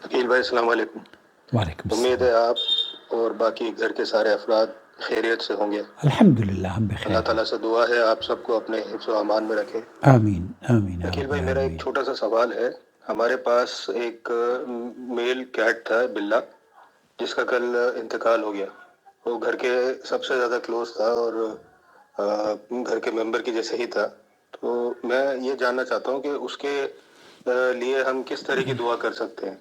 عقیل بھائی السلام علیکم۔ وعلیکم امید ہے السلام۔ آپ اور باقی گھر کے سارے افراد خیریت سے ہوں گے۔ الحمدللہ ہم اللہ بخیر ہیں۔ تعالیٰ سے دعا ہے آپ سب کو اپنے حفظ و امان میں رکھے۔ آمین آمین یا عقیل رب بھائی میرا ایک العالمین۔ چھوٹا سا سوال ہے۔ ہمارے پاس ایک میل کیٹ تھا، بلا، جس کا کل انتقال ہو گیا۔ وہ گھر کے سب سے زیادہ کلوز تھا اور گھر کے ممبر کی جیسے ہی تھا۔ تو میں یہ جاننا چاہتا ہوں کہ اس کے لیے ہم کس طرح کی دعا کر سکتے ہیں؟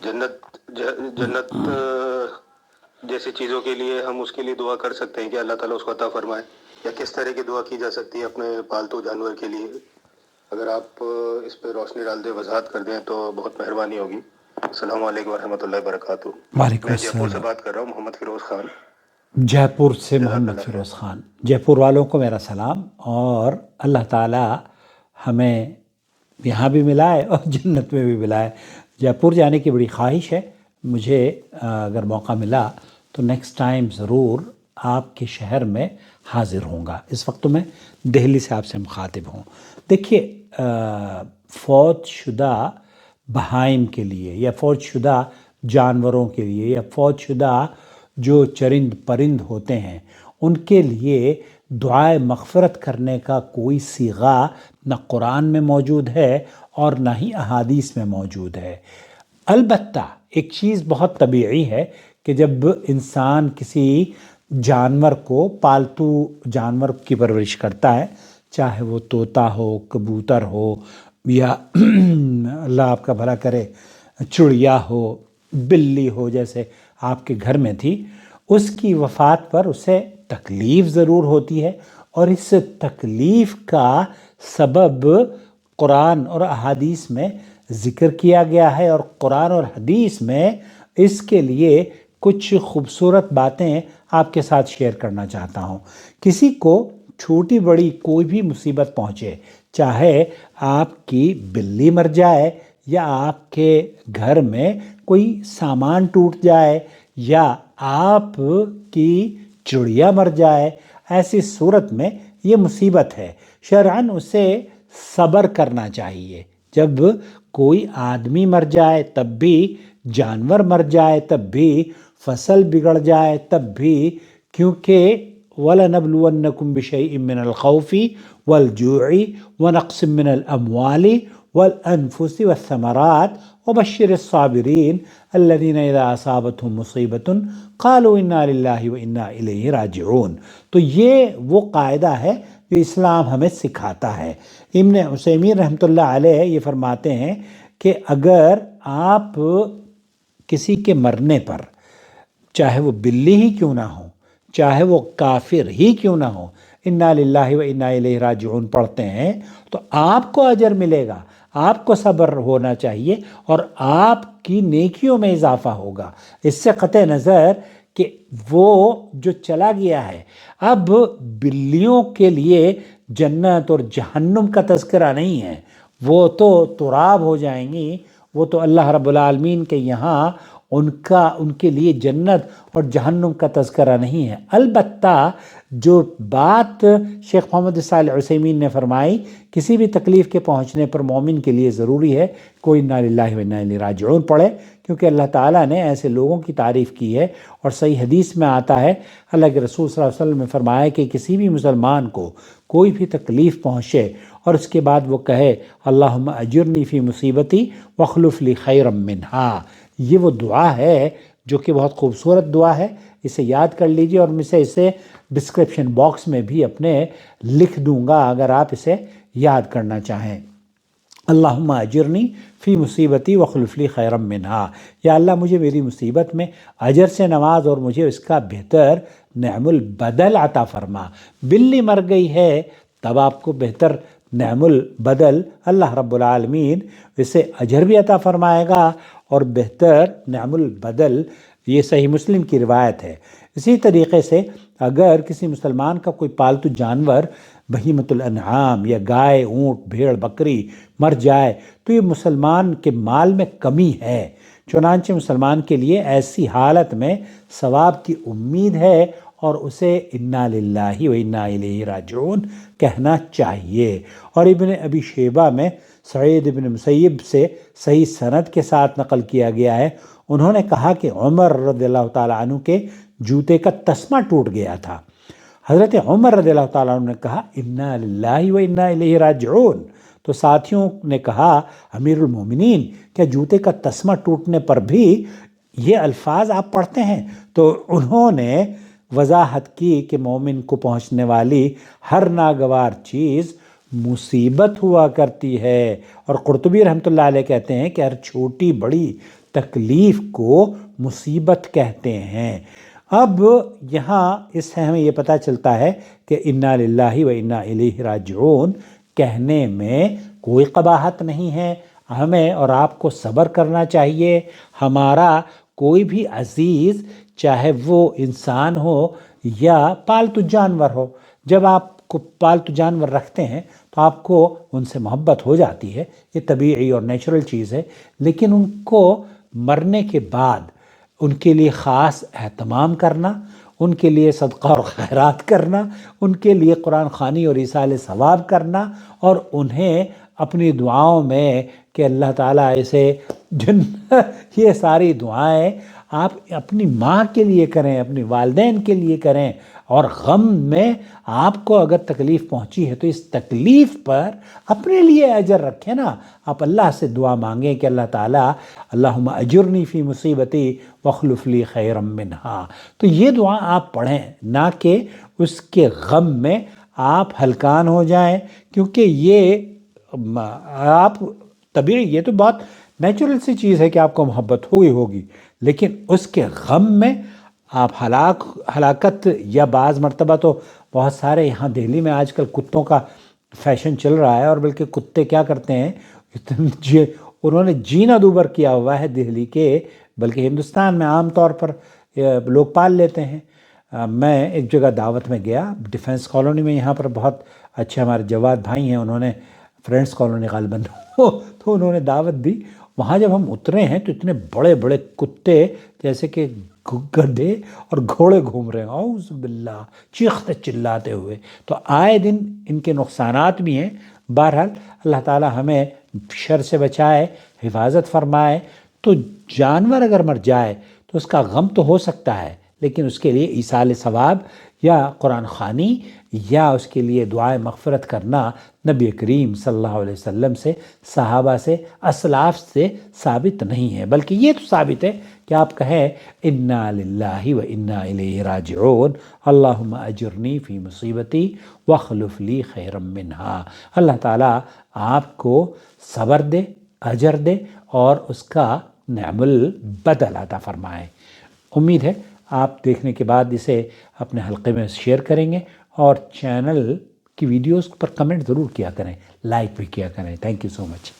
جنت جیسی چیزوں کے لیے ہم اس کے لیے دعا کر سکتے ہیں کہ اللہ تعالیٰ اس کو عطا فرمائے، یا کس طرح کی دعا کی جا سکتی ہے اپنے پالتو جانور کے لیے؟ اگر آپ اس پہ روشنی ڈال دیں، وضاحت کر دیں تو بہت مہربانی ہوگی۔ السلام علیکم ورحمۃ اللہ وبرکاتہ۔ وعلیکم میں جے پور سے السلام۔ بات کر رہا ہوں، محمد فیروز خان۔ جے پور سے جزاک محمد اللہ خیر۔ فیروز خان۔ جے پور والوں کو میرا سلام، اور اللہ تعالی ہمیں یہاں بھی ملائے اور جنت میں بھی ملائے۔ جے پور جانے کی بڑی خواہش ہے مجھے، اگر موقع ملا تو نیکسٹ ٹائم ضرور آپ کے شہر میں حاضر ہوں گا۔ اس وقت تو میں دہلی سے آپ سے مخاطب ہوں۔ دیکھیے، فوت شدہ بہائم کے لیے، یا فوت شدہ جانوروں کے لیے، یا فوت شدہ جو چرند پرند ہوتے ہیں، ان کے لیے دعائے مغفرت کرنے کا کوئی صیغہ نہ قرآن میں موجود ہے اور نہ ہی احادیث میں موجود ہے۔ البتہ ایک چیز بہت طبیعی ہے کہ جب انسان کسی جانور کو، پالتو جانور کی پرورش کرتا ہے، چاہے وہ طوطا ہو، کبوتر ہو، یا اللہ آپ کا بھلا کرے چڑیا ہو، بلی ہو جیسے آپ کے گھر میں تھی، اس کی وفات پر اسے تکلیف ضرور ہوتی ہے، اور اس تکلیف کا سبب قرآن اور احادیث میں ذکر کیا گیا ہے، اور قرآن اور حدیث میں اس کے لیے کچھ خوبصورت باتیں آپ کے ساتھ شیئر کرنا چاہتا ہوں۔ کسی کو چھوٹی بڑی کوئی بھی مصیبت پہنچے، چاہے آپ کی بلی مر جائے، یا آپ کے گھر میں کوئی سامان ٹوٹ جائے، یا آپ کی چڑیا مر جائے، ایسی صورت میں یہ مصیبت ہے۔ شرعاً اسے صبر کرنا چاہیے۔ جب کوئی آدمی مر جائے تب بھی، جانور مر جائے تب بھی، فصل بگڑ جائے تب بھی، کیونکہ وَلَنَبْلُوَنَّكُمْ بِشَيْءٍ مِّنَ الْخَوْفِ وَالْجُوعِ وَنَقْصٍ مِّنَ الْأَمْوَالِ وَالْأَنفُسِ وَالثَّمَرَاتِ وَبَشِّرِ الصَّابِرِينَ الَّذِينَ إِذَا أَصَابَتْهُمْ مُصِيبَةٌ قَالُوا إِنَّا لِلَّهِ وَإِنَّا إِلَيْهِ راجعون۔ تو یہ وہ قاعدہ ہے جو اسلام ہمیں سکھاتا ہے۔ ابن عثیمین رحمۃ اللہ علیہ یہ فرماتے ہیں کہ اگر آپ کسی کے مرنے پر، چاہے وہ بلی ہی کیوں نہ ہو، چاہے وہ کافر ہی کیوں نہ ہو، انا للہ و انا الیہ راجعون پڑھتے ہیں، تو آپ کو اجر ملے گا، آپ کو صبر ہونا چاہیے، اور آپ کی نیکیوں میں اضافہ ہوگا۔ اس سے قطع نظر کہ وہ جو چلا گیا ہے، اب بلیوں کے لیے جنت اور جہنم کا تذکرہ نہیں ہے، وہ تو تراب ہو جائیں گی، وہ تو اللہ رب العالمین کے یہاں ان کے لیے جنت اور جہنم کا تذکرہ نہیں ہے۔ البتہ جو بات شیخ محمد صالح عثیمین نے فرمائی، کسی بھی تکلیف کے پہنچنے پر مومن کے لیے ضروری ہے کوئی انا للہ و انا الیہ راجعون پڑھے، کیونکہ اللہ تعالیٰ نے ایسے لوگوں کی تعریف کی ہے، اور صحیح حدیث میں آتا ہے، اللہ کے رسول صلی اللہ علیہ وسلم نے فرمایا کہ کسی بھی مسلمان کو کوئی بھی تکلیف پہنچے اور اس کے بعد وہ کہے اللہم اجرنی فی مصیبتی واخلف لی خیرا منہا، یہ وہ دعا ہے جو کہ بہت خوبصورت دعا ہے۔ اسے یاد کر لیجئے، اور میں اسے ڈسکرپشن باکس میں بھی اپنے لکھ دوں گا اگر آپ اسے یاد کرنا چاہیں۔ اللہم اجرنی فی مصیبتی واخلف لی خیرا منہا، یا اللہ مجھے میری مصیبت میں اجر سے نواز اور مجھے اس کا بہتر نعم البدل عطا فرما۔ بلی مر گئی ہے تب آپ کو بہتر نعم البدل اللہ رب العالمین اسے اجر بھی عطا فرمائے گا، اور بہتر نعم البدل، یہ صحیح مسلم کی روایت ہے۔ اسی طریقے سے اگر کسی مسلمان کا کوئی پالتو جانور، بہیمۃ الانعام یا گائے، اونٹ، بھیڑ، بکری مر جائے تو یہ مسلمان کے مال میں کمی ہے، چنانچہ مسلمان کے لیے ایسی حالت میں ثواب کی امید ہے اور اسے انا للہ و انا الیہ راجعون کہنا چاہیے۔ اور ابن ابی شیبہ میں سعید ابن مسیب سے صحیح سند کے ساتھ نقل کیا گیا ہے، انہوں نے کہا کہ عمر رضی اللہ تعالیٰ عنہ کے جوتے کا تسمہ ٹوٹ گیا تھا۔ حضرت عمر رضی اللہ تعالیٰ عنہ نے کہا انا للہ و انا الیہ راجعون، تو ساتھیوں نے کہا امیر المومنین کیا جوتے کا تسمہ ٹوٹنے پر بھی یہ الفاظ آپ پڑھتے ہیں؟ تو انہوں نے وضاحت کی کہ مومن کو پہنچنے والی ہر ناگوار چیز مصیبت ہوا کرتی ہے، اور قرطبی رحمۃ اللہ علیہ کہتے ہیں کہ ہر چھوٹی بڑی تکلیف کو مصیبت کہتے ہیں۔ اب یہاں اس سے ہمیں یہ پتہ چلتا ہے کہ انا للہ و انا الیہ راجعون کہنے میں کوئی قباحت نہیں ہے، ہمیں اور آپ کو صبر کرنا چاہیے۔ ہمارا کوئی بھی عزیز، چاہے وہ انسان ہو یا پالتو جانور ہو، جب آپ کو پالتو جانور رکھتے ہیں تو آپ کو ان سے محبت ہو جاتی ہے، یہ طبیعی اور نیچرل چیز ہے، لیکن ان کو مرنے کے بعد ان کے لیے خاص اہتمام کرنا، ان کے لیے صدقہ اور خیرات کرنا، ان کے لیے قرآن خوانی اور ایصال ثواب کرنا، اور انہیں اپنی دعاؤں میں کہ اللہ تعالیٰ اسے یہ ساری دعائیں آپ اپنی ماں کے لیے کریں، اپنی والدین کے لیے کریں، اور غم میں آپ کو اگر تکلیف پہنچی ہے تو اس تکلیف پر اپنے لیے اجر رکھیں نا۔ آپ اللہ سے دعا مانگیں کہ اللہ تعالیٰ اللہم اجرنی فی مصیبتی واخلف لی خیرا منہا، تو یہ دعا آپ پڑھیں، نہ کہ اس کے غم میں آپ ہلکان ہو جائیں، کیونکہ یہ آپ طبیعی، یہ تو بہت نیچرل سی چیز ہے کہ آپ کو محبت ہوگی، لیکن اس کے غم میں آپ ہلاکت، یا بعض مرتبہ تو بہت سارے یہاں دہلی میں آج کل کتوں کا فیشن چل رہا ہے، اور بلکہ کتے کیا کرتے ہیں، انہوں نے جینا دوبر کیا ہوا ہے دہلی کے، بلکہ ہندوستان میں عام طور پر لوگ پال لیتے ہیں۔ میں ایک جگہ دعوت میں گیا ڈیفنس کالونی میں، یہاں پر بہت اچھے ہمارے جواد بھائی ہیں، انہوں نے فرینڈس کالونی غالباً تو انہوں نے دعوت دی۔ وہاں جب ہم اترے ہیں تو اتنے بڑے بڑے کتے جیسے کہ گدھے اور گھوڑے گھوم رہے ہیں، اعوذ باللہ، چیختے چلاتے ہوئے۔ تو آئے دن ان کے نقصانات بھی ہیں۔ بہرحال اللہ تعالی ہمیں شر سے بچائے، حفاظت فرمائے۔ تو جانور اگر مر جائے تو اس کا غم تو ہو سکتا ہے، لیکن اس کے لیے ایصال ثواب یا قرآن خوانی یا اس کے لیے دعائے مغفرت کرنا نبی کریم صلی اللہ علیہ وسلم سے، صحابہ سے، اسلاف سے ثابت نہیں ہے، بلکہ یہ تو ثابت ہے کہ آپ کہیں انا للہ و انا الیہ راجعون، اللہم اجرنی فی مصیبتی واخلف لی خیرا منہا۔ اللہ تعالیٰ آپ کو صبر دے، اجر دے، اور اس کا نعم البدل عطا فرمائے۔ امید ہے آپ دیکھنے کے بعد اسے اپنے حلقے میں شیئر کریں گے، اور چینل کی ویڈیوز پر کمنٹ ضرور کیا کریں، لائک بھی کیا کریں۔ Thank you so much.